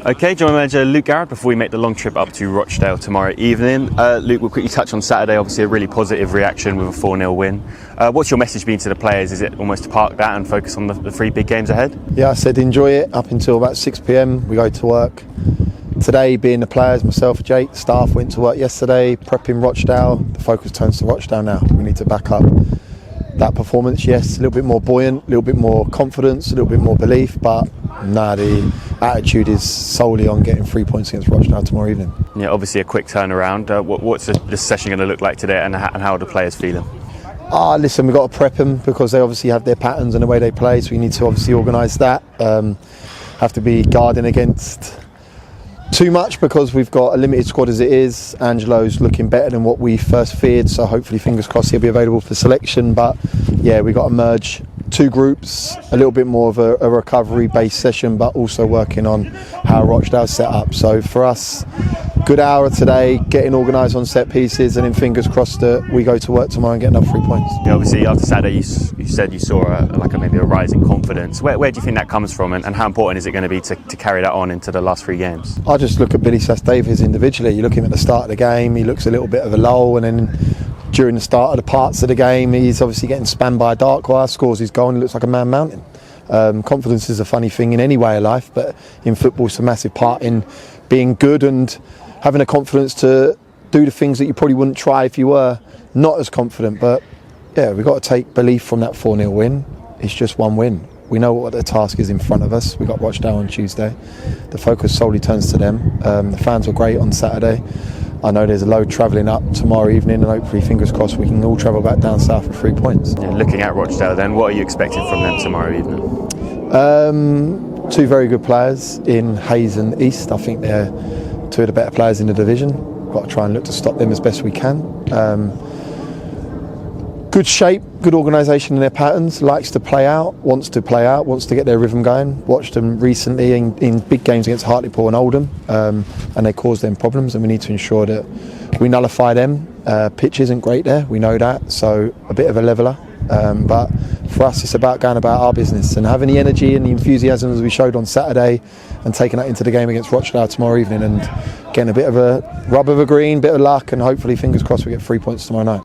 Okay, General Manager Luke Garrard, before we make the long trip up to Rochdale tomorrow evening. Luke, we'll quickly touch on Saturday, obviously a really positive reaction with a 4-0 win. What's your message been to the players? Is it almost to park that and focus on the 3 big games ahead? Yeah, I said enjoy it up until about 6 p.m. We go to work. Today, being the players, myself, Jake, staff went to work yesterday, prepping Rochdale. The focus turns to Rochdale now. We need to back up that performance, yes, a little bit more buoyant, a little bit more confidence, a little bit more belief, but the attitude is solely on getting 3 points against Rochdale tomorrow evening. Yeah, obviously a quick turnaround. What's this session going to look like today, and how are the players feeling? Listen, we've got to prep them because they obviously have their patterns and the way they play, so we need to obviously organise that. Have to be guarding against too much because we've got a limited squad as it is. Angelo's looking better than what we first feared, so hopefully, fingers crossed, he'll be available for selection. But yeah, we've got to merge 2 groups, a little bit more of a recovery-based session, but also working on how Rochdale's set up. So for us, good hour today, getting organised on set pieces, and then fingers crossed that we go to work tomorrow and get another 3 points. Yeah, obviously after Saturday you said you saw maybe a rise in confidence. Where do you think that comes from, and how important is it going to be to carry that on into the last 3 games? I just look at Billy Sass-Davies individually. You look at him at the start of the game, he looks a little bit of a lull, and then during the start of the parts of the game he's obviously getting spanned by a dark horse, scores his goal and he looks like a man mountain. Confidence is a funny thing in any way of life, but in football it's a massive part in being good and having the confidence to do the things that you probably wouldn't try if you were not as confident. But yeah, we've got to take belief from that 4-0 win. It's just one win. We know what the task is in front of us. We've got Rochdale on Tuesday. The focus solely turns to them. The fans were great on Saturday. I know there's a load travelling up tomorrow evening, and hopefully, fingers crossed, we can all travel back down south for 3 points. Yeah, looking at Rochdale then, what are you expecting from them tomorrow evening? 2 very good players in Hayes and East. I think they're 2 of the better players in the division. We've got to try and look to stop them as best we can. Good shape, good organisation in their patterns, likes to play out, wants to get their rhythm going. Watched them recently in big games against Hartlepool and Oldham, and they caused them problems, and we need to ensure that we nullify them. Pitch isn't great there, we know that, so a bit of a leveller. But for us it's about going about our business and having the energy and the enthusiasm as we showed on Saturday, and taking that into the game against Rochdale tomorrow evening and getting a bit of a rub of a green, bit of luck, and hopefully, fingers crossed, we get 3 points tomorrow night.